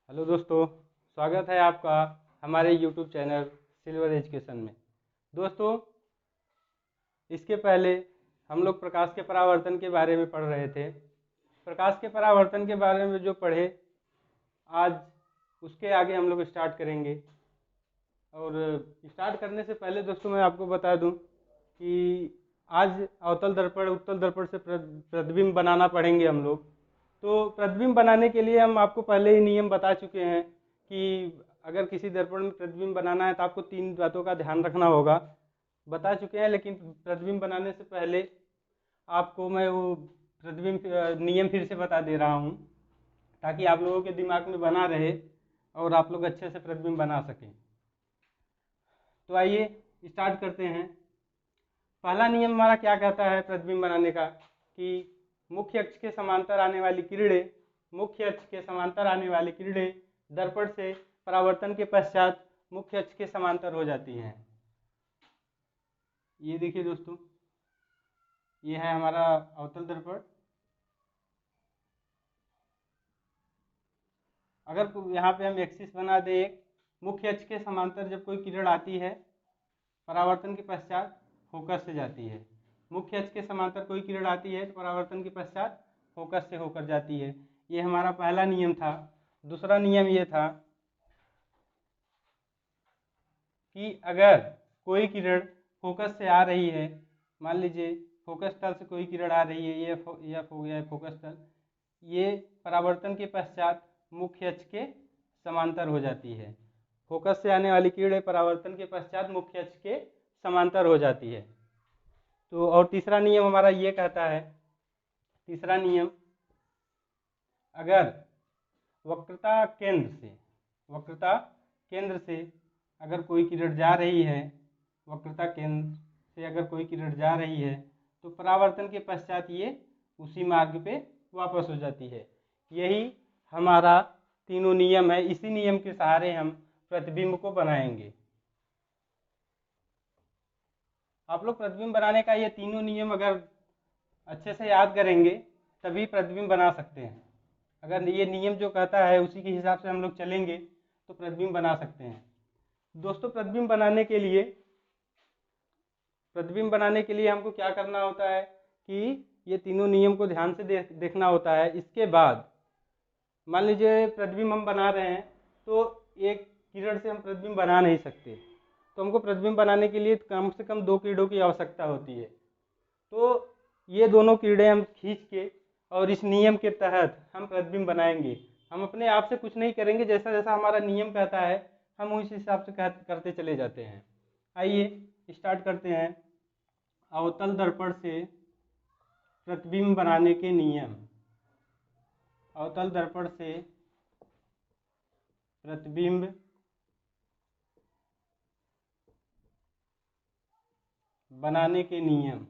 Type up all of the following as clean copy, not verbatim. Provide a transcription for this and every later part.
Hello दोस्तों, स्वागत है आपका हमारे यूट्यूब चैनल सिल्वर एजुकेशन में। दोस्तों, इसके पहले हम लोग प्रकाश के परावर्तन के बारे में पढ़ रहे थे। प्रकाश के परावर्तन के बारे में जो पढ़े, आज उसके आगे हम लोग स्टार्ट करेंगे। और स्टार्ट करने से पहले दोस्तों मैं आपको बता दूं कि आज अवतल दर्पण उत्तल दर्पण से प्रतिबिंब बनाना पढ़ेंगे हम लोग। तो प्रतिबिंब बनाने के लिए हम आपको पहले ही नियम बता चुके हैं कि अगर किसी दर्पण में प्रतिबिंब बनाना है तो आपको 3 बातों का ध्यान रखना होगा। बता चुके हैं, लेकिन प्रतिबिंब बनाने से पहले आपको मैं वो प्रतिबिंब नियम फिर से बता दे रहा हूँ, ताकि आप लोगों के दिमाग में बना रहे और आप लोग अच्छे से प्रतिबिंब बना सकें। तो आइए स्टार्ट करते हैं। पहला नियम हमारा क्या कहता है प्रतिबिंब बनाने का, कि मुख्य अक्ष के समांतर आने वाली किरणें दर्पण से परावर्तन के पश्चात मुख्य अक्ष के समांतर हो जाती हैं। ये देखिए दोस्तों, ये है हमारा अवतल दर्पण। अगर यहाँ पे हम एक्सिस बना दें, एक मुख्य अक्ष के समांतर जब कोई किरण आती है परावर्तन के पश्चात फोकस से जाती है। मुख्य अक्ष के समांतर कोई किरण आती है तो परावर्तन के पश्चात फोकस से होकर जाती है। ये हमारा पहला नियम था। दूसरा नियम ये था कि अगर कोई किरण फोकस से आ रही है, मान लीजिए फोकस तल से कोई किरण आ रही है, ये हो गया फोकस तल, ये परावर्तन के पश्चात मुख्य अक्ष के समांतर हो जाती है। फोकस से आने वाली किरणें परावर्तन के पश्चात मुख्य अक्ष के समांतर हो जाती है। तो और तीसरा नियम हमारा ये कहता है, तीसरा नियम, अगर वक्रता केंद्र से अगर कोई किरण जा रही है, वक्रता केंद्र से अगर कोई किरण जा रही है तो परावर्तन के पश्चात ये उसी मार्ग पे वापस हो जाती है। यही हमारा तीनों नियम है। इसी नियम के सहारे हम प्रतिबिंब को बनाएंगे। आप लोग प्रतिबिंब बनाने का ये तीनों नियम अगर अच्छे से याद करेंगे तभी प्रतिबिंब बना सकते हैं। अगर ये नियम जो कहता है उसी के हिसाब से हम लोग चलेंगे तो प्रतिबिंब बना सकते हैं। दोस्तों, प्रतिबिंब बनाने के लिए हमको क्या करना होता है कि ये तीनों नियम को ध्यान से देखना होता है। इसके बाद मान लीजिए प्रतिबिंब हम बना रहे हैं तो एक किरण से हम प्रतिबिंब बना नहीं सकते, तो हमको प्रतिबिंब बनाने के लिए कम से कम 2 किरणों की आवश्यकता होती है। तो ये दोनों किरणें हम खींच के और इस नियम के तहत हम प्रतिबिंब बनाएंगे। हम अपने आप से कुछ नहीं करेंगे, जैसा जैसा हमारा नियम कहता है हम उस हिसाब से करते चले जाते हैं। आइए स्टार्ट करते हैं। अवतल दर्पण से प्रतिबिंब बनाने के नियम। अवतल दर्पण से प्रतिबिंब बनाने के नियम।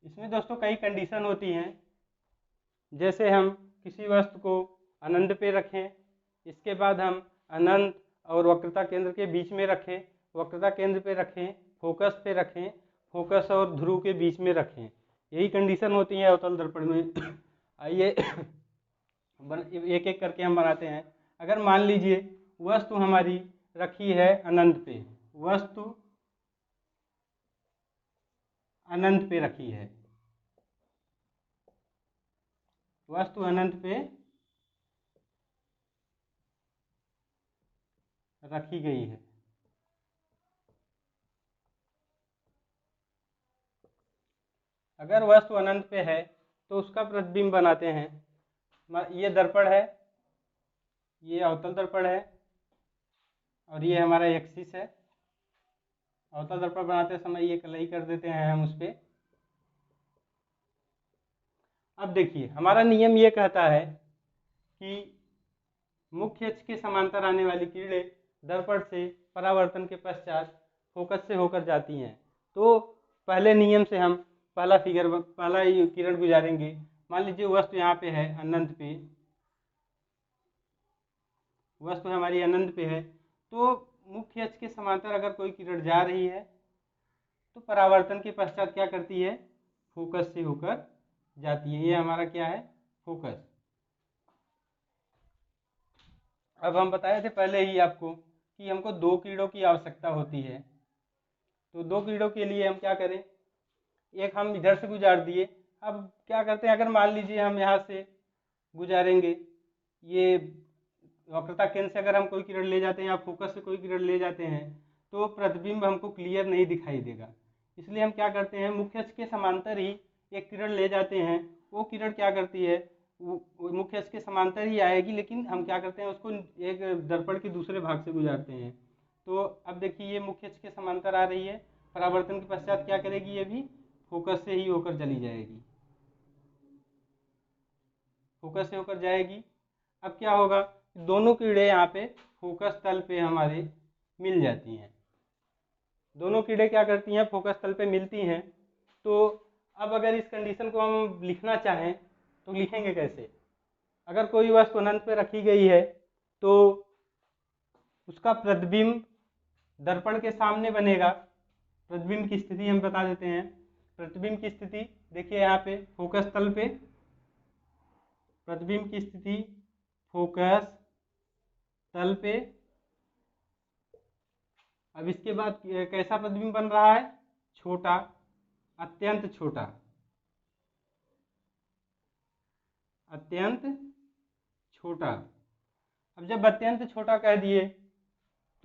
इसमें दोस्तों कई कंडीशन होती हैं। जैसे हम किसी वस्तु को अनंत पे रखें, इसके बाद हम अनंत और वक्रता केंद्र के बीच में रखें, वक्रता केंद्र पे रखें, फोकस पे रखें, फोकस और ध्रुव के बीच में रखें। यही कंडीशन होती है अवतल दर्पण में। आइए एक एक करके हम बनाते हैं। अगर मान लीजिए वस्तु हमारी रखी है अनंत पे, वस्तु अनंत पे रखी है, वस्तु अनंत पे रखी गई है। अगर वस्तु अनंत पे है तो उसका प्रतिबिंब बनाते हैं। ये दर्पण है, ये अवतल दर्पण है और ये हमारा एक्सिस है। अवतल दर्पण बनाते समय ये कलई कर देते हैं हम उस पे। अब देखिए, हमारा नियम ये कहता है कि मुख्य अक्ष के समांतर आने वाली किरणें दर्पण से परावर्तन के पश्चात फोकस से होकर जाती हैं। तो पहले नियम से हम पहला किरण गुजारेंगे। मान लीजिए वस्तु यहाँ पे है अनंत पे, वस्तु हमारी अनंत पे है, तो मुख्य अक्ष के समांतर अगर कोई किरण जा रही है तो परावर्तन के पश्चात क्या करती है, फोकस से होकर जाती है। ये हमारा क्या है, फोकस। अब हम बताए थे पहले ही आपको कि हमको 2 कीड़ों की आवश्यकता होती है। तो 2 कीड़ों के लिए हम क्या करें, एक हम इधर से गुजार दिए। अब क्या करते हैं, अगर मान लीजिए हम यहाँ से गुजारेंगे, ये वक्रता केंद्र से अगर हम कोई किरण ले जाते हैं या फोकस से कोई किरण ले जाते हैं तो प्रतिबिंब हमको क्लियर नहीं दिखाई देगा। इसलिए हम क्या करते हैं, मुख्य अक्ष के समांतर ही एक किरण ले जाते हैं। वो किरण क्या करती है, वो मुख्य अक्ष के समांतर ही आएगी, लेकिन हम क्या करते हैं, उसको एक दर्पण के दूसरे भाग से गुजारते हैं। तो अब देखिए ये मुख्य अक्ष के समांतर आ रही है, परावर्तन के पश्चात क्या करेगी, ये भी फोकस से ही होकर चली जाएगी, फोकस से होकर जाएगी। अब क्या होगा, दोनों कीड़े यहाँ पे फोकस तल पे हमारे मिल जाती हैं। दोनों कीड़े क्या करती हैं, फोकस तल पे मिलती हैं। तो अब अगर इस कंडीशन को हम लिखना चाहें तो लिखेंगे कैसे। अगर कोई वस्तु अनंत पे रखी गई है तो उसका प्रतिबिंब दर्पण के सामने बनेगा। प्रतिबिंब की स्थिति हम बता देते हैं। प्रतिबिंब की स्थिति देखिए यहाँ पे फोकस तल पे, प्रतिबिंब की स्थिति फोकस तल पे। अब इसके बाद कैसा प्रतिबिंब बन रहा है, छोटा, अत्यंत छोटा, अत्यंत छोटा। अब जब अत्यंत छोटा कह दिए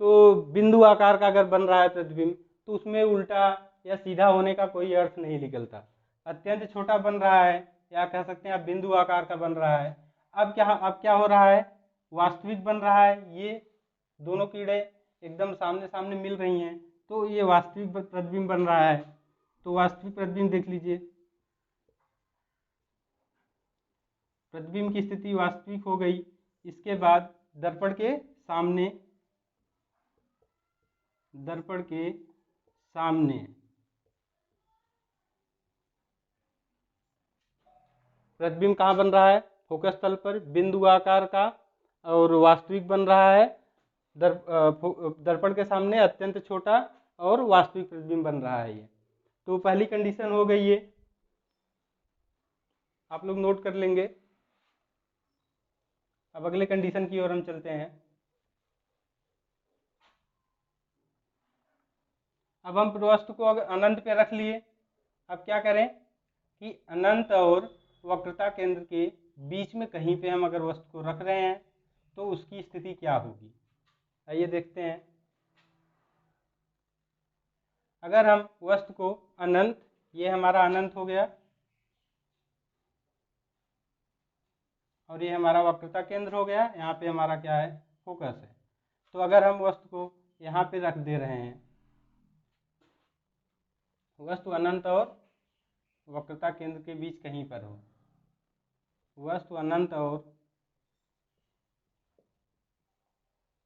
तो बिंदु आकार का अगर बन रहा है प्रतिबिंब तो उसमें उल्टा या सीधा होने का कोई अर्थ नहीं निकलता। अत्यंत छोटा बन रहा है या कह सकते हैं आप बिंदु आकार का बन रहा है। अब क्या हो रहा है, वास्तविक बन रहा है। ये दोनों कीड़े एकदम सामने सामने मिल रही हैं तो ये वास्तविक प्रतिबिंब बन रहा है। तो वास्तविक प्रतिबिंब देख लीजिए, प्रतिबिंब की स्थिति वास्तविक हो गई। इसके बाद दर्पण के सामने, दर्पण के सामने प्रतिबिंब कहाँ बन रहा है, फोकस तल पर बिंदु आकार का, और वास्तविक बन रहा है दर्पण के सामने अत्यंत छोटा, और वास्तविक प्रतिबिंब बन रहा है ये। तो पहली कंडीशन हो गई ये, आप लोग नोट कर लेंगे। अब अगले कंडीशन की ओर हम चलते हैं। अब हम वस्तु को अगर अनंत पे रख लिए, अब क्या करें कि अनंत और वक्रता केंद्र के बीच में कहीं पे हम अगर वस्तु को रख रहे हैं तो उसकी स्थिति क्या होगी, आइए देखते हैं। अगर हम वस्तु को अनंत, ये हमारा अनंत हो गया और ये हमारा वक्रता केंद्र हो गया, यहाँ पे हमारा क्या है, फोकस है। तो अगर हम वस्तु को यहाँ पे रख दे रहे हैं, वस्तु अनंत और वक्रता केंद्र के बीच कहीं पर हो, वस्तु अनंत और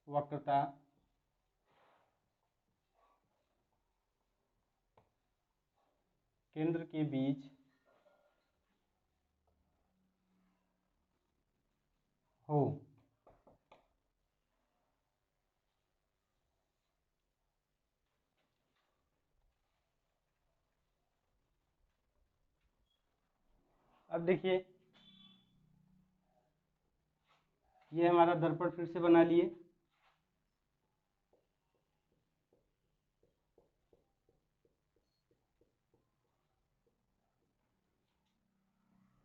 वक्रता केंद्र के बीच हो, अब देखिए ये हमारा दर्पण फिर से बना लिए।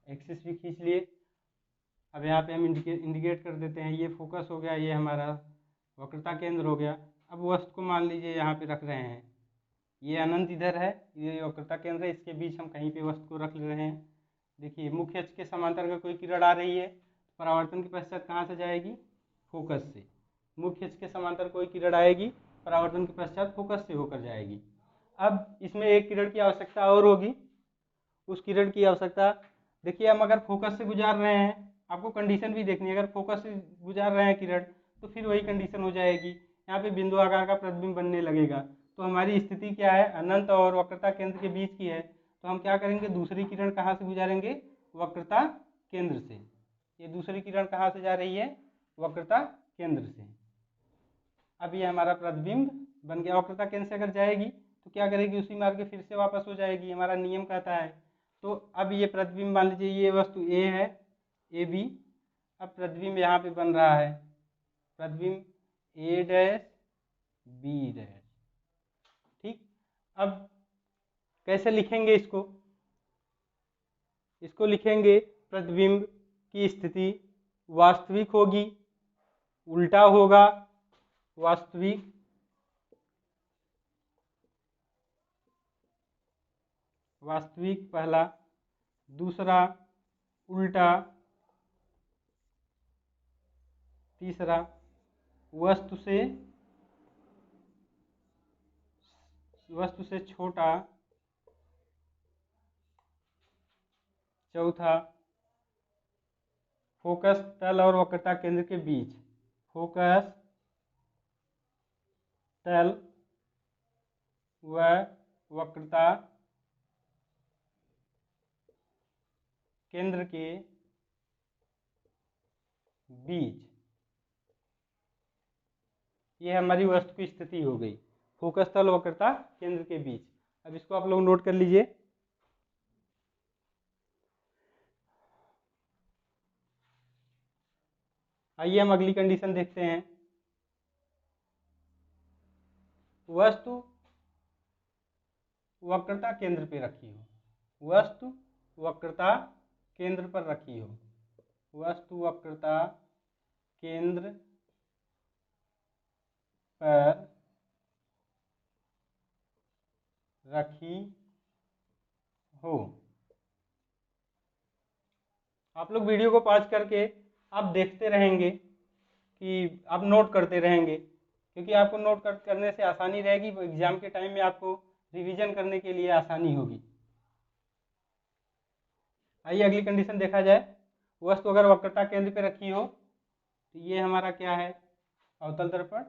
एक्सिस भी खींच लिए। अब यहाँ पे हम इंडिकेट कर देते हैं, ये फोकस हो गया, ये हमारा वक्रता केंद्र हो गया। अब वस्तु को मान लीजिए यहाँ पे रख रहे हैं, ये अनंत इधर है, ये वक्रता केंद्र है, इसके बीच हम कहीं पे वस्तु को रख ले रहे हैं। देखिए मुख्य अक्ष के समांतर अगर कोई किरण आ रही है तो परावर्तन के पश्चात कहाँ से जाएगी, फोकस से। मुख्य अक्ष के समांतर कोई किरण आएगी, परावर्तन के पश्चात फोकस से होकर जाएगी। अब इसमें एक किरण की आवश्यकता और होगी, उस किरण की आवश्यकता देखिए, हम अगर फोकस से गुजार रहे हैं, आपको कंडीशन भी देखनी है, अगर फोकस से गुजार रहे हैं किरण तो फिर वही कंडीशन हो जाएगी, यहाँ पे बिंदु आकार का प्रतिबिंब बनने लगेगा। तो हमारी स्थिति क्या है, अनंत और वक्रता केंद्र के बीच की है। तो हम क्या करेंगे, दूसरी किरण कहाँ से गुजारेंगे, वक्रता केंद्र से। ये दूसरी किरण कहाँ से जा रही है, वक्रता केंद्र से। अब ये हमारा प्रतिबिंब बन गया। वक्रता केंद्र से अगर जाएगी तो तो क्या करेगी, उसी मार्ग के फिर से वापस हो जाएगी, हमारा नियम कहता है। तो अब ये प्रतिबिंब मान लीजिए ये वस्तु ए है, ए बी, अब प्रतिबिंब यहाँ पे बन रहा है, प्रतिबिंब ए डैश बी डैश। ठीक, अब कैसे लिखेंगे इसको, इसको लिखेंगे प्रतिबिंब की स्थिति वास्तविक होगी, उल्टा होगा, वास्तविक वास्तविक पहला, दूसरा उल्टा, तीसरा वस्तु से छोटा, चौथा फोकस तल और वक्रता केंद्र के बीच, फोकस तल व वक्रता केंद्र के बीच, ये हमारी वस्तु की स्थिति हो गई, फोकस तल वक्रता केंद्र के बीच। अब इसको आप लोग नोट कर लीजिए। आइए हम अगली कंडीशन देखते हैं। वस्तु वक्रता केंद्र पे रखी हो, वस्तु वक्रता केंद्र पर रखी हो, वस्तु वक्रता केंद्र पर रखी हो। आप लोग वीडियो को पॉज करके आप देखते रहेंगे कि आप नोट करते रहेंगे, क्योंकि आपको नोट करने से आसानी रहेगी, एग्जाम के टाइम में आपको रिवीजन करने के लिए आसानी होगी। आइए अगली कंडीशन देखा जाए। वस्तु अगर वक्रता केंद्र पे रखी हो तो ये हमारा क्या है, अवतल दर्पण।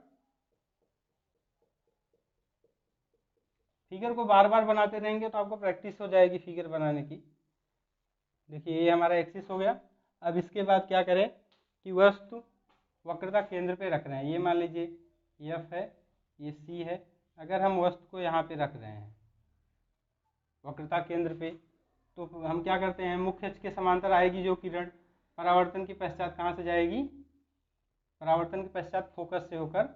फिगर को बार बार बनाते रहेंगे तो आपको प्रैक्टिस हो जाएगी फिगर बनाने की। देखिए ये हमारा एक्सिस हो गया। अब इसके बाद क्या करें कि वस्तु वक्रता केंद्र पे रख रहे हैं, ये मान लीजिए एफ है, ये सी है। अगर हम वस्तु को यहाँ पे रख रहे हैं वक्रता केंद्र पे, तो हम क्या करते हैं, मुख्य अक्ष के समांतर आएगी जो किरण, परावर्तन के पश्चात कहाँ से जाएगी, परावर्तन के पश्चात फोकस से होकर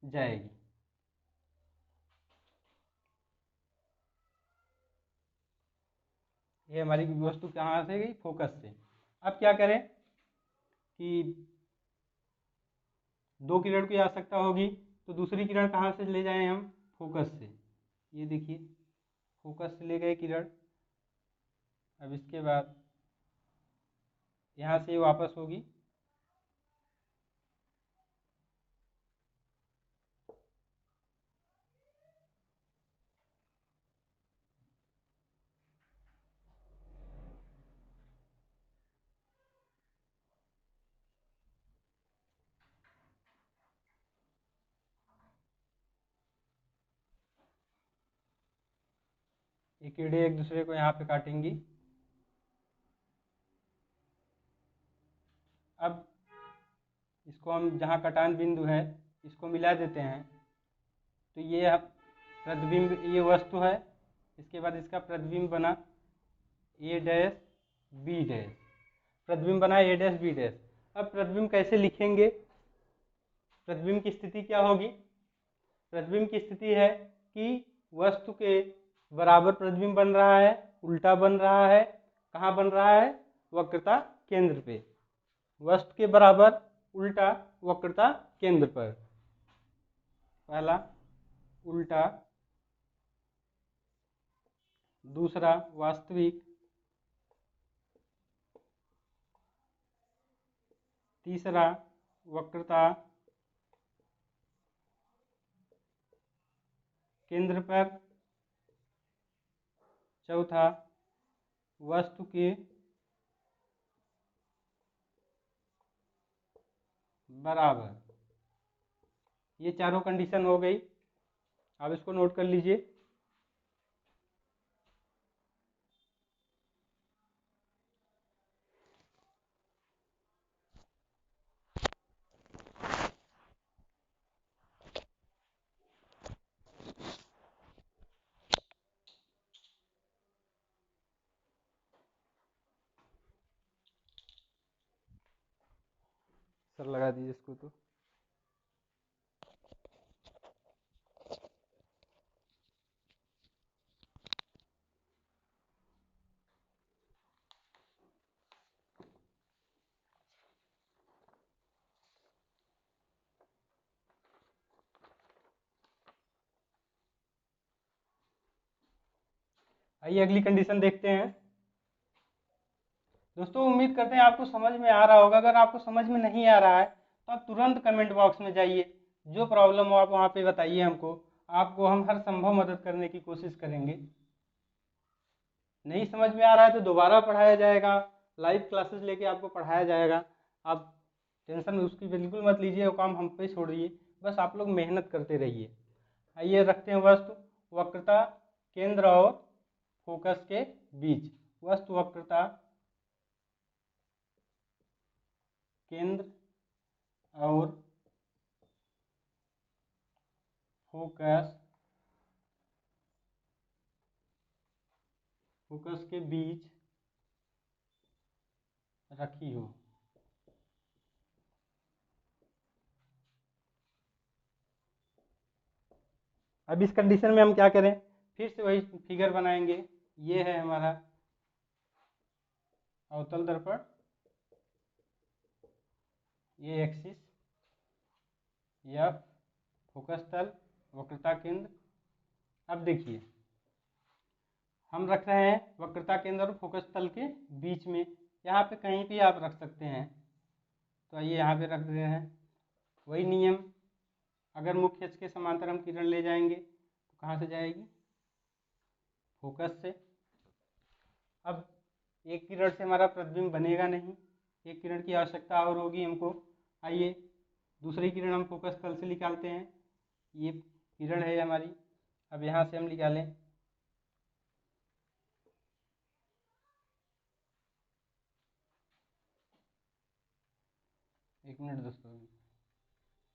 जाएगी। ये हमारी वस्तु कहाँ से गई, फोकस से। अब क्या करें कि दो किरण की आवश्यकता होगी, तो दूसरी किरण कहाँ से ले जाएं हम, फोकस से। ये देखिए फोकस से ले गए किरण। अब इसके बाद यहाँ से वापस होगी, ये किरणें एक दूसरे को यहाँ पे काटेंगी। अब इसको हम जहाँ कटान बिंदु है इसको मिला देते हैं, तो ये प्रतिबिंब, ये वस्तु है, इसके बाद इसका प्रतिबिंब बना ए डैश बी डैश, प्रतिबिंब बना ए डैश बी डैश। अब प्रतिबिंब कैसे लिखेंगे, प्रतिबिंब की स्थिति क्या होगी, प्रतिबिंब की स्थिति है कि वस्तु के बराबर प्रतिबिंब बन रहा है, उल्टा बन रहा है, कहाँ बन रहा है, वक्रता केंद्र पे, वस्तु के बराबर उल्टा वक्रता केंद्र पर, पहला उल्टा, दूसरा वास्तविक, तीसरा वक्रता केंद्र पर, चौथा वस्तु के बराबर। ये चारों कंडीशन हो गई। अब इसको नोट कर लीजिए। सर लगा दीजिए इसको तो। आइए अगली कंडीशन देखते हैं। दोस्तों उम्मीद करते हैं आपको समझ में आ रहा होगा। अगर आपको समझ में नहीं आ रहा है तो आप तुरंत कमेंट बॉक्स में जाइए, जो प्रॉब्लम हो आप वहाँ पे बताइए हमको। आपको हम हर संभव मदद करने की कोशिश करेंगे। नहीं समझ में आ रहा है तो दोबारा पढ़ाया जाएगा, लाइव क्लासेस लेके आपको पढ़ाया जाएगा। आप टेंशन उसकी बिल्कुल मत लीजिए, वो काम हम पे छोड़िए, बस आप लोग मेहनत करते रहिए। आइए रखते हैं वस्तु वक्रता केंद्र और फोकस के बीच। वस्तु वक्रता केंद्र और फोकस के बीच रखी हो। अब इस कंडीशन में हम क्या करें, फिर से वही फिगर बनाएंगे। ये है हमारा अवतल दर्पण, ये एक्सिस, एफ फोकस तल, वक्रता केंद्र। अब देखिए हम रख रहे हैं वक्रता केंद्र और फोकस तल के बीच में। यहाँ पे कहीं भी आप रख सकते हैं, तो आइए यहाँ पे रख रहे हैं। वही नियम, अगर मुख्य अक्ष के समांतर हम किरण ले जाएंगे तो कहाँ से जाएगी, फोकस से। अब एक किरण से हमारा प्रतिबिंब बनेगा नहीं, एक किरण की आवश्यकता और होगी हमको। आइए दूसरी किरण हम फोकस तल से निकालते हैं। ये किरण है हमारी, अब यहाँ से हम निकालें। एक मिनट दोस्तों,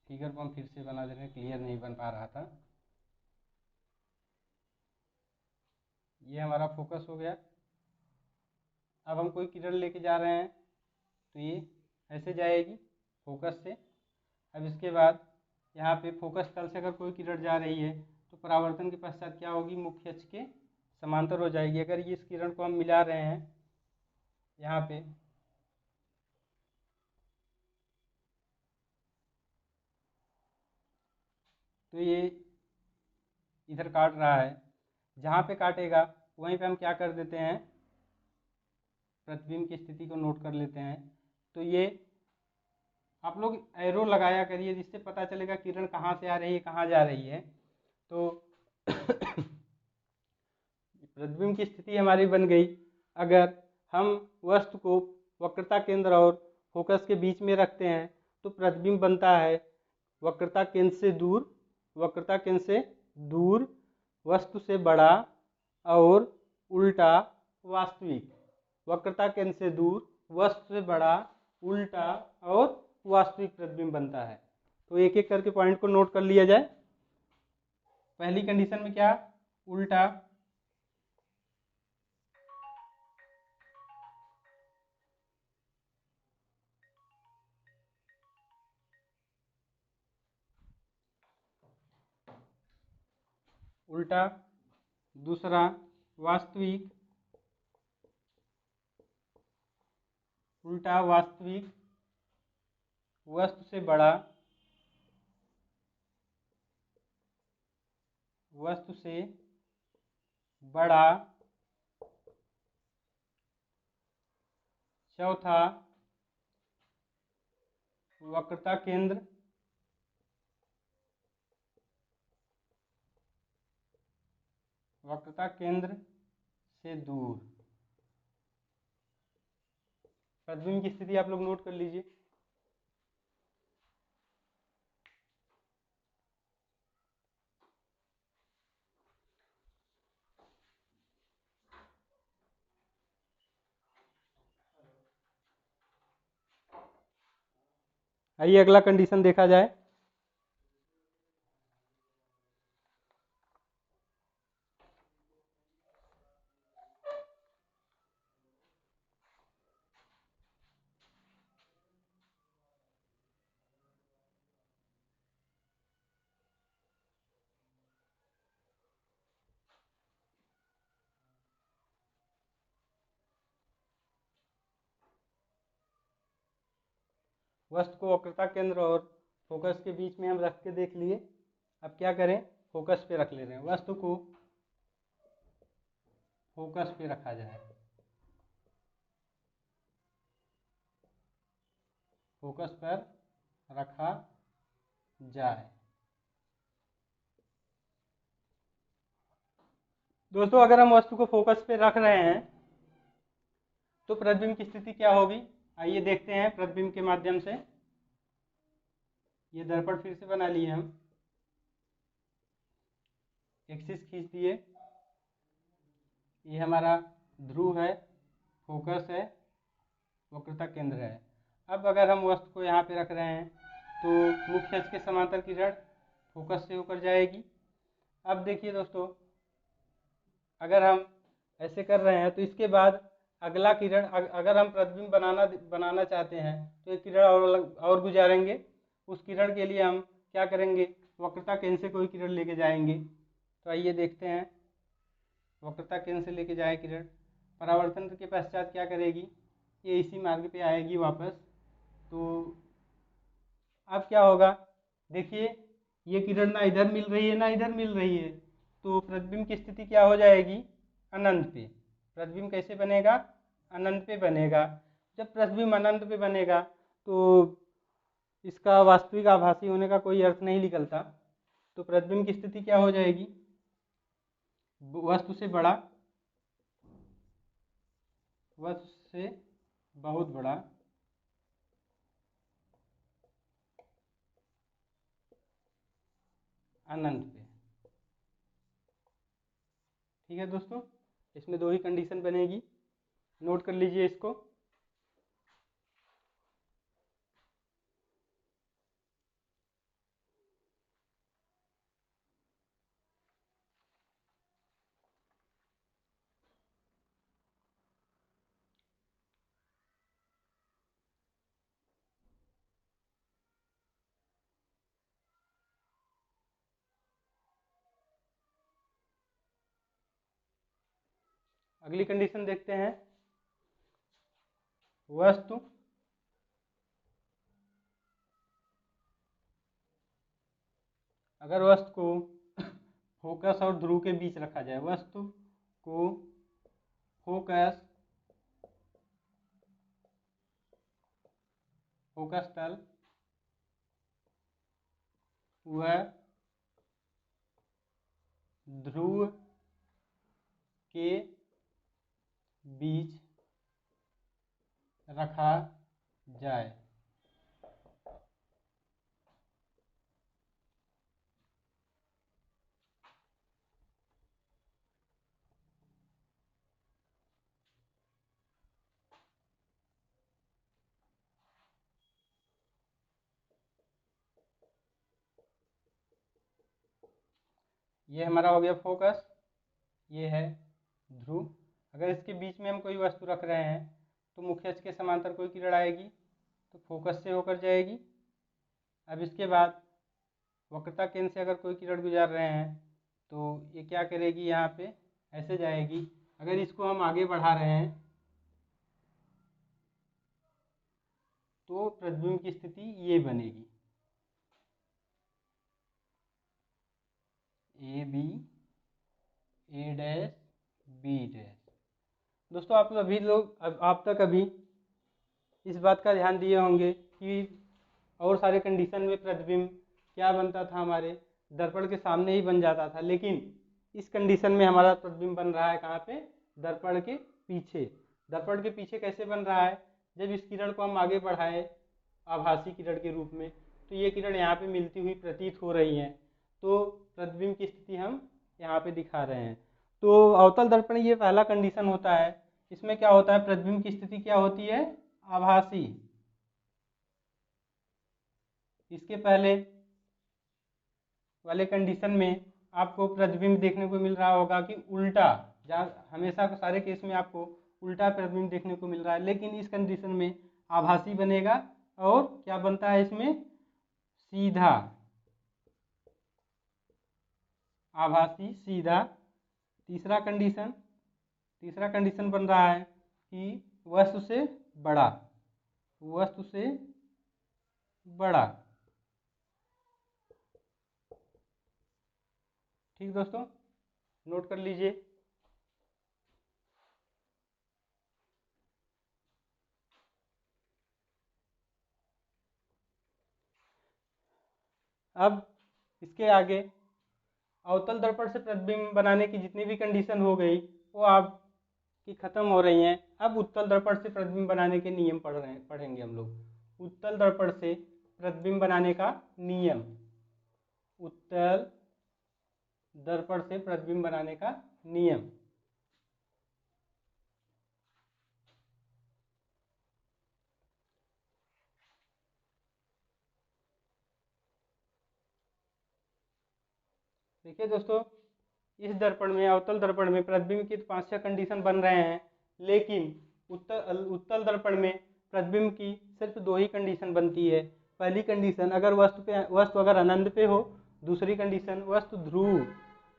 फिगर को हम फिर से बना दे रहे हैं, क्लियर नहीं बन पा रहा था। ये हमारा फोकस हो गया। अब हम कोई किरण लेके जा रहे हैं तो ये ऐसे जाएगी फोकस से। अब इसके बाद यहाँ पे फोकस तल से अगर कोई किरण जा रही है तो परावर्तन के पश्चात क्या होगी, मुख्य अक्ष के समांतर हो जाएगी। अगर ये इस किरण को हम मिला रहे हैं यहाँ पे, तो ये इधर काट रहा है, जहाँ पे काटेगा वहीं पे हम क्या कर देते हैं, प्रतिबिंब की स्थिति को नोट कर लेते हैं। तो ये आप लोग एरो लगाया करिए, जिससे पता चलेगा किरण कहाँ से आ रही है कहाँ जा रही है। तो प्रतिबिंब की स्थिति हमारी बन गई। अगर हम वस्तु को वक्रता केंद्र और फोकस के बीच में रखते हैं तो प्रतिबिंब बनता है वक्रता केंद्र से दूर, वक्रता केंद्र से दूर, वस्तु से बड़ा और उल्टा वास्तविक। वक्रता केंद्र से दूर, वस्तु से बड़ा, उल्टा और वास्तविक प्रतिबिंब बनता है। तो एक एक करके पॉइंट को नोट कर लिया जाए। पहली कंडीशन में क्या, उल्टा, उल्टा। दूसरा वास्तविक, उल्टा वास्तविक, वस्तु से बड़ा, वस्तु से बड़ा। चौथा वक्रता केंद्र, वक्रता केंद्र से दूर। प्रतिबिंब की स्थिति आप लोग नोट कर लीजिए। आइए अगला कंडीशन देखा जाए। वस्तु को वक्रता केंद्र और फोकस के बीच में हम रख के देख लिए। अब क्या करें, फोकस पे रख ले रहे हैं, वस्तु को फोकस पे रखा जाए, फोकस पर रखा जाए। दोस्तों अगर हम वस्तु को फोकस पे रख रहे हैं तो प्रतिबिंब की स्थिति क्या होगी, आइए देखते हैं प्रतिबिंब के माध्यम से। ये दर्पण फिर से बना लिए हम, एक्सिस खींच दिए, ये हमारा ध्रुव है, फोकस है, वक्रता केंद्र है। अब अगर हम वस्तु को यहाँ पे रख रहे हैं तो मुख्य अक्ष के समांतर किरण फोकस से होकर जाएगी। अब देखिए दोस्तों, अगर हम ऐसे कर रहे हैं तो इसके बाद अगला किरण, अगर हम प्रतिबिंब बनाना चाहते हैं तो एक किरण और गुजारेंगे। उस किरण के लिए हम क्या करेंगे, वक्रता केंद्र से कोई किरण लेके जाएंगे। तो आइए देखते हैं, वक्रता केंद्र से लेके जाए किरण, परावर्तन के पश्चात क्या करेगी, ये इसी मार्ग पे आएगी वापस। तो अब क्या होगा, देखिए ये किरण ना इधर मिल रही है ना इधर मिल रही है, तो प्रतिबिंब की स्थिति क्या हो जाएगी, अनंत पे। प्रतिबिंब कैसे बनेगा, अनंत पे बनेगा। जब प्रतिबिंब अनंत पे बनेगा तो इसका वास्तविक आभासी होने का कोई अर्थ नहीं निकलता। तो प्रतिबिंब की स्थिति क्या हो जाएगी, वस्तु से बड़ा, वस्तु से बहुत बड़ा, अनंत पे। ठीक है दोस्तों, इसमें दो ही कंडीशन बनेगी, नोट कर लीजिए इसको। अगली कंडीशन देखते हैं, वस्तु अगर वस्तु को फोकस और ध्रुव के बीच रखा जाए, वस्तु को फोकस, फोकस तल व ध्रुव के बीच रखा जाए, ये हमारा हो गया फोकस, ये है ध्रुव। अगर इसके बीच में हम कोई वस्तु रख रहे हैं तो मुख्य अक्ष के समांतर कोई किरण आएगी तो फोकस से होकर जाएगी। अब इसके बाद वक्रता केंद्र से अगर कोई किरण गुजार रहे हैं तो ये क्या करेगी, यहाँ पे ऐसे जाएगी। अगर इसको हम आगे बढ़ा रहे हैं तो प्रतिबिंब की स्थिति ये बनेगी, A B, A dash, B dash. दोस्तों आप तक अभी इस बात का ध्यान दिए होंगे कि और सारे कंडीशन में प्रतिबिंब क्या बनता था, हमारे दर्पण के सामने ही बन जाता था, लेकिन इस कंडीशन में हमारा प्रतिबिंब बन रहा है कहाँ पे, दर्पण के पीछे। दर्पण के पीछे कैसे बन रहा है, जब इस किरण को हम आगे बढ़ाए आभासी किरण के रूप में तो ये किरण यहाँ पे मिलती हुई प्रतीत हो रही हैं, तो प्रतिबिंब की स्थिति हम यहाँ पे दिखा रहे हैं। तो अवतल दर्पण ये पहला कंडीशन होता है। इसमें क्या होता है, प्रतिबिंब की स्थिति क्या होती है, आभासी। इसके पहले वाले कंडीशन में आपको प्रतिबिंब देखने को मिल रहा होगा कि उल्टा, जहाँ हमेशा सारे केस में आपको उल्टा प्रतिबिंब देखने को मिल रहा है, लेकिन इस कंडीशन में आभासी बनेगा और क्या बनता है इसमें, सीधा, आभासी सीधा। तीसरा कंडीशन बन रहा है कि वस्तु से बड़ा, वस्तु से बड़ा। ठीक दोस्तों, नोट कर लीजिए। अब इसके आगे अवतल दर्पण से प्रतिबिंब बनाने की जितनी भी कंडीशन हो गई वो आपकी खत्म हो रही हैं। अब उत्तल दर्पण से प्रतिबिंब बनाने के नियम पढ़ेंगे हम लोग। उत्तल दर्पण से प्रतिबिंब बनाने का नियम, उत्तल दर्पण से प्रतिबिंब बनाने का नियम। देखिए दोस्तों, इस दर्पण में, अवतल दर्पण में प्रतिबिंब की 5-6 कंडीशन बन रहे हैं, लेकिन उत्तल दर्पण में प्रतिबिंब की सिर्फ 2 ही कंडीशन बनती है। पहली कंडीशन, अगर वस्तु अगर अनंत पे हो। दूसरी कंडीशन, वस्तु ध्रुव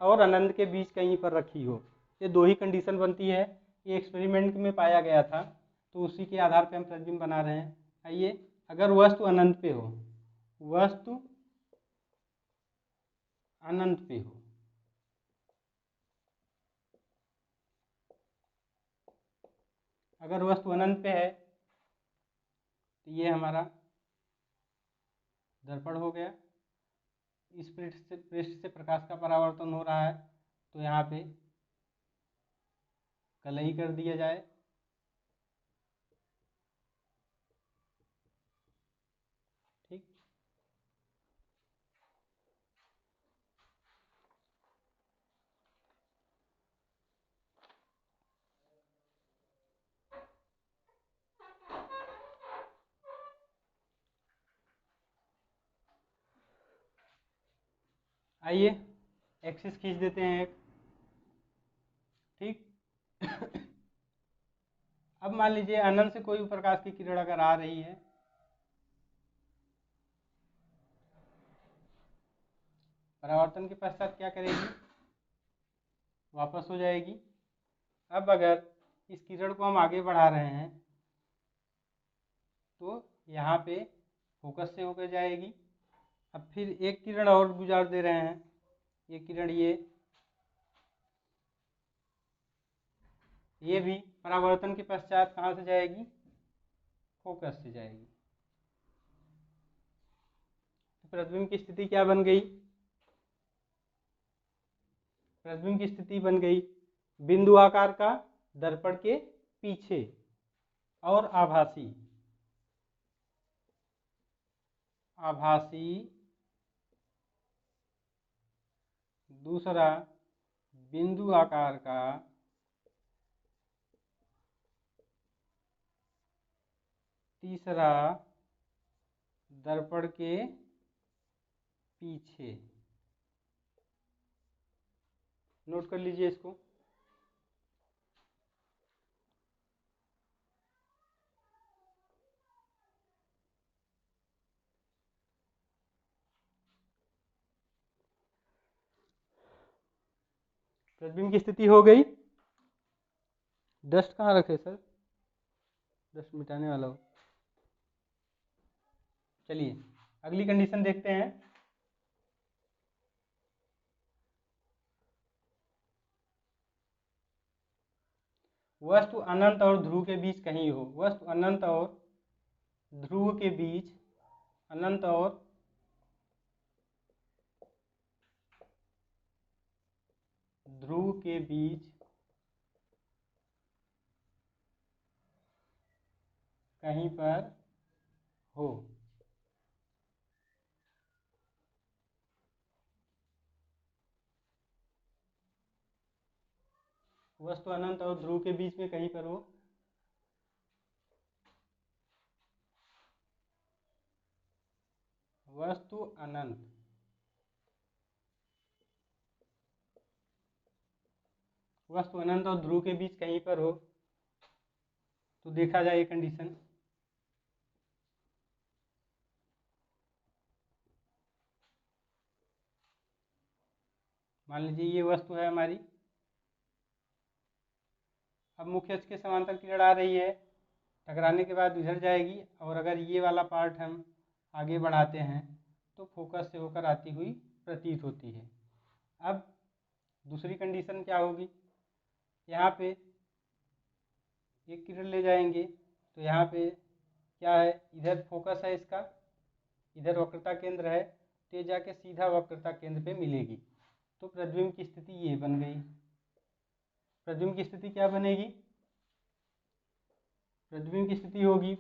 और अनंत के बीच कहीं पर रखी हो। ये 2 ही कंडीशन बनती है। ये एक्सपेरिमेंट में पाया गया था, तो उसी के आधार पर हम प्रतिबिंब बना रहे हैं। आइए, अगर वस्तु अनंत पे हो, वस्तु अनंत पे हो, अगर वस्तु अनंत पे है तो ये हमारा दर्पण हो गया। इस पृष्ठ से प्रकाश का परावर्तन हो रहा है, तो यहाँ पे कलई कर दिया जाए। ठीक, आइए एक्सिस खींच देते हैं एक। ठीक अब मान लीजिए अनंत से कोई प्रकाश की किरण अगर आ रही है, परावर्तन के पश्चात क्या करेगी, वापस हो जाएगी। अब अगर इस किरण को हम आगे बढ़ा रहे हैं तो यहाँ पे फोकस से होकर जाएगी। अब फिर एक किरण और गुजार दे रहे हैं, ये किरण ये भी परावर्तन के पश्चात कहाँ से जाएगी, फोकस से जाएगी। तो प्रतिबिंब की स्थिति क्या बन गई, प्रतिबिंब की स्थिति बन गई बिंदु आकार का दर्पण के पीछे और आभासी, आभासी दूसरा बिंदु आकार का तीसरा दर्पण के पीछे। नोट कर लीजिए इसको। प्रतिबिंब की स्थिति हो गई। डस्ट कहाँ रखे सर, डस्ट मिटाने वाला हो। चलिए अगली कंडीशन देखते हैं। वस्तु अनंत और ध्रुव के बीच कहीं हो, वस्तु अनंत और ध्रुव के बीच, अनंत और ध्रुव के बीच कहीं पर हो। वस्तु अनंत और ध्रुव के बीच में कहीं पर हो। वस्तु अनंत, वस्तु अनंत और ध्रुव के बीच कहीं पर हो, तो देखा जाए ये कंडीशन। मान लीजिए ये वस्तु है हमारी। अब मुख्य अक्ष के समांतर किरण आ रही है, टकराने के बाद इधर जाएगी, और अगर ये वाला पार्ट हम आगे बढ़ाते हैं तो फोकस से होकर आती हुई प्रतीत होती है। अब दूसरी कंडीशन क्या होगी, यहाँ पे एक किरण ले जाएंगे तो यहाँ पे क्या है, इधर फोकस है इसका, इधर वक्रता केंद्र है, तो ये जाके सीधा वक्रता केंद्र पे मिलेगी। तो प्रतिबिंब की स्थिति ये बन गई। प्रतिबिंब की स्थिति क्या बनेगी, प्रतिबिंब की स्थिति होगी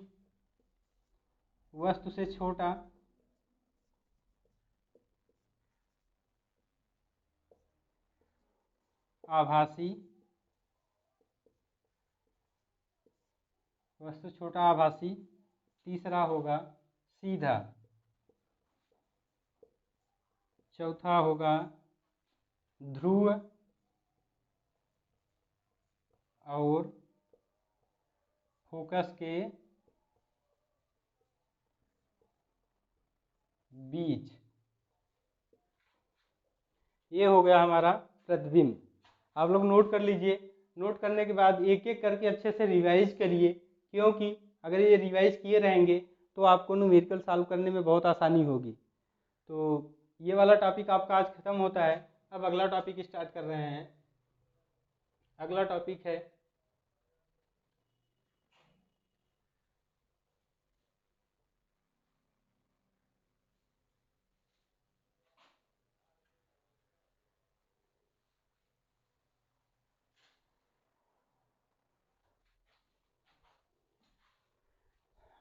वस्तु से छोटा आभासी, वस्तु छोटा आभासी, तीसरा होगा सीधा, चौथा होगा ध्रुव और फोकस के बीच। ये हो गया हमारा प्रतिबिंब। आप लोग नोट कर लीजिए। नोट करने के बाद एक एक करके अच्छे से रिवाइज करिए, क्योंकि अगर ये रिवाइज किए रहेंगे तो आपको न्यूमेरिकल सॉल्व करने में बहुत आसानी होगी। तो ये वाला टॉपिक आपका आज खत्म होता है। अब अगला टॉपिक स्टार्ट कर रहे हैं। अगला टॉपिक है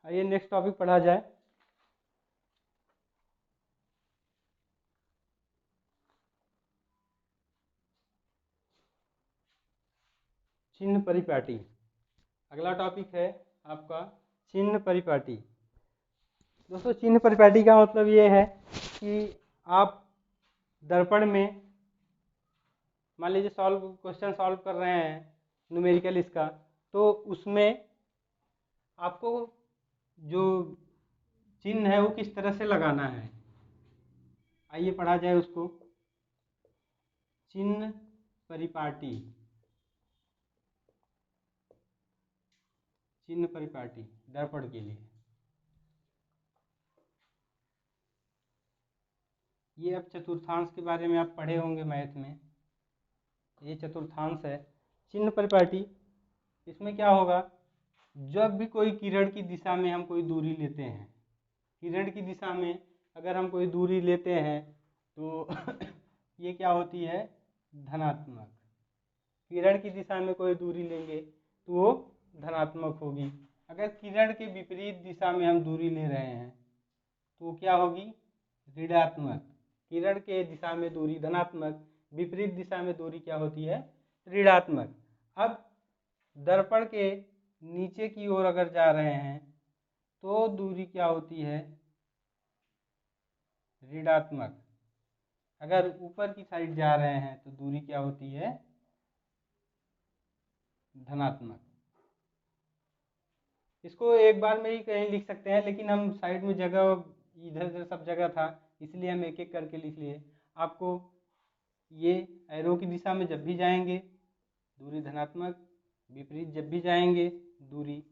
आइए नेक्स्ट टॉपिक पढ़ा जाए। चिन्ह परिपाटी। अगला टॉपिक है आपका चिन्ह परिपाटी। दोस्तों चिन्ह परिपाटी का मतलब ये है कि आप दर्पण में मान लीजिए क्वेश्चन सॉल्व कर रहे हैं न्यूमेरिकल इसका, तो उसमें आपको जो चिन्ह है वो किस तरह से लगाना है, आइए पढ़ा जाए उसको। चिन्ह परिपाटी, चिन्ह परिपाटी दर्पण के लिए। ये अब चतुर्थांश के बारे में आप पढ़े होंगे मैथ में, ये चतुर्थांश है चिन्ह परिपाटी। इसमें क्या होगा, जब भी कोई किरण की दिशा में हम कोई दूरी लेते हैं, किरण की दिशा में अगर हम कोई दूरी लेते हैं तो ये क्या होती है, धनात्मक। किरण की दिशा में कोई दूरी लेंगे तो वो धनात्मक होगी। अगर किरण के विपरीत दिशा में हम दूरी ले रहे हैं तो क्या होगी, ऋणात्मक। किरण के दिशा में दूरी धनात्मक, विपरीत दिशा में दूरी क्या होती है, ऋणात्मक। अब दर्पण के नीचे की ओर अगर जा रहे हैं तो दूरी क्या होती है, ऋणात्मक। अगर ऊपर की साइड जा रहे हैं तो दूरी क्या होती है, धनात्मक। इसको एक बार में ही कहीं लिख सकते हैं, लेकिन हम साइड में जगह इधर उधर सब जगह था, इसलिए हम एक एक करके लिख लिए। आपको ये एरो की दिशा में जब भी जाएंगे दूरी धनात्मक, विपरीत जब भी जाएंगे दूरी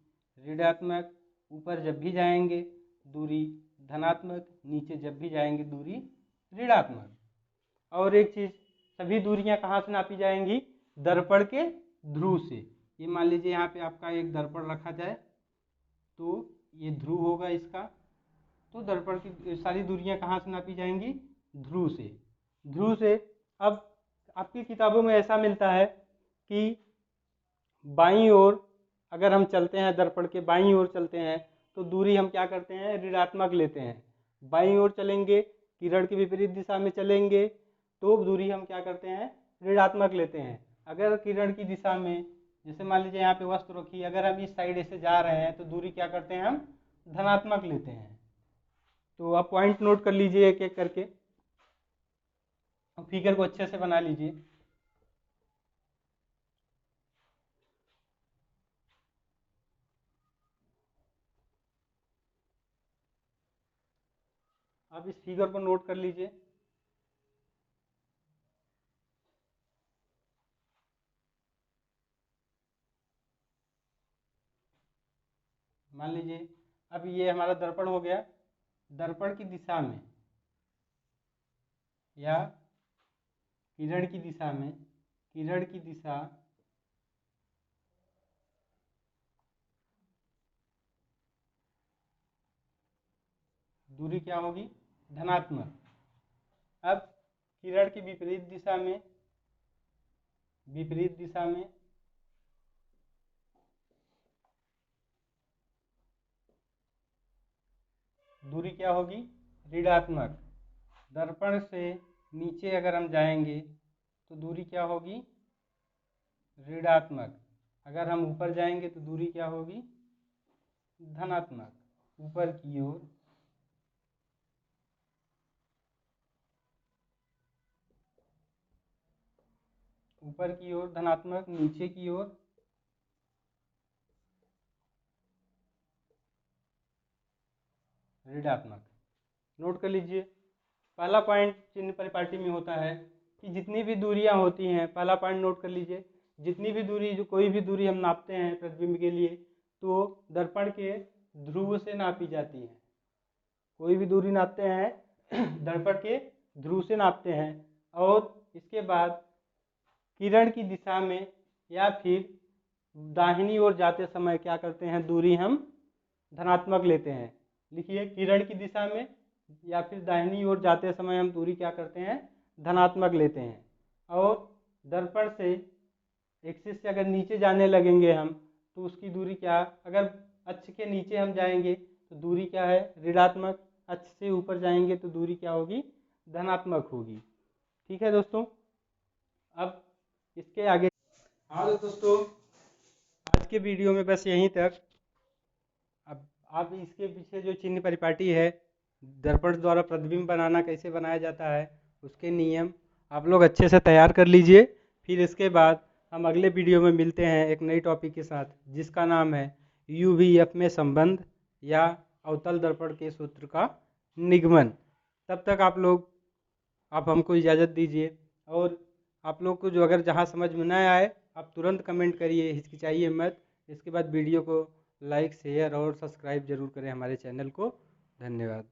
ऋणात्मक, ऊपर जब भी जाएंगे दूरी धनात्मक, नीचे जब भी जाएंगे दूरी ऋणात्मक। और एक चीज, सभी दूरियां कहाँ से नापी जाएंगी, दर्पण के ध्रुव से। ये मान लीजिए यहाँ पे आपका एक दर्पण रखा जाए तो ये ध्रुव होगा इसका, तो दर्पण की सारी दूरियां कहाँ से नापी जाएंगी, ध्रुव से। ध्रुव से अब आपकी किताबों में ऐसा मिलता है कि बाईं ओर अगर हम चलते हैं, दर्पण के बाईं ओर चलते हैं तो दूरी हम क्या करते हैं, ऋणात्मक लेते हैं। बाईं ओर चलेंगे, किरण की विपरीत दिशा में चलेंगे तो दूरी हम क्या करते हैं, ऋणात्मक लेते हैं। अगर किरण की दिशा में, जैसे मान लीजिए यहाँ पे वस्तु रखी, अगर हम इस साइड से जा रहे हैं तो दूरी क्या करते हैं, हम धनात्मक लेते हैं। तो आप पॉइंट नोट कर लीजिए एक एक करके, फिगर को अच्छे से बना लीजिए। आप इस फिगर को नोट कर लीजिए। मान लीजिए अब ये हमारा दर्पण हो गया, दर्पण की दिशा में या किरण की दिशा में, किरण की दिशा दूरी क्या होगी, धनात्मक। अब किरण की विपरीत दिशा में, विपरीत दिशा में दूरी क्या होगी, ऋणात्मक। दर्पण से नीचे अगर हम जाएंगे तो दूरी क्या होगी, ऋणात्मक। अगर हम ऊपर जाएंगे तो दूरी क्या होगी, धनात्मक। ऊपर की ओर, ऊपर की ओर धनात्मक, नीचे की ओर ऋणात्मक। नोट कर लीजिए, पहला पॉइंट चिन्ह परिपाटी में होता है कि जितनी भी दूरियां होती हैं, पहला पॉइंट नोट कर लीजिए, जितनी भी दूरी, जो कोई भी दूरी हम नापते हैं प्रतिबिंब के लिए, तो दर्पण के ध्रुव से नापी जाती है। कोई भी दूरी नापते हैं दर्पण के ध्रुव से नापते हैं। और इसके बाद किरण की दिशा में या फिर दाहिनी ओर जाते समय क्या करते हैं, दूरी हम धनात्मक लेते हैं। लिखिए, किरण की दिशा में या फिर दाहिनी ओर जाते समय हम दूरी क्या करते हैं, धनात्मक लेते हैं। और दर्पण से एक्सिस से अगर नीचे जाने लगेंगे हम तो उसकी दूरी क्या, अगर अक्ष के नीचे हम जाएंगे तो दूरी क्या है, ऋणात्मक। अक्ष से ऊपर जाएंगे तो दूरी क्या होगी, धनात्मक होगी। ठीक है दोस्तों, अब इसके आगे, हाँ दोस्तों, आज के वीडियो में बस यहीं तक। अब आप इसके पीछे जो चिन्ह परिपाटी है, दर्पण द्वारा प्रतिबिंब बनाना कैसे बनाया जाता है, उसके नियम आप लोग अच्छे से तैयार कर लीजिए। फिर इसके बाद हम अगले वीडियो में मिलते हैं एक नई टॉपिक के साथ, जिसका नाम है UVF में संबंध या अवतल दर्पण के सूत्र का निगमन। तब तक आप हमको इजाज़त दीजिए। और आप लोग को जो अगर जहाँ समझ में न आए, आप तुरंत कमेंट करिए, हिचकिचाइए मत। इसके बाद वीडियो को लाइक, शेयर और सब्सक्राइब जरूर करें हमारे चैनल को। धन्यवाद।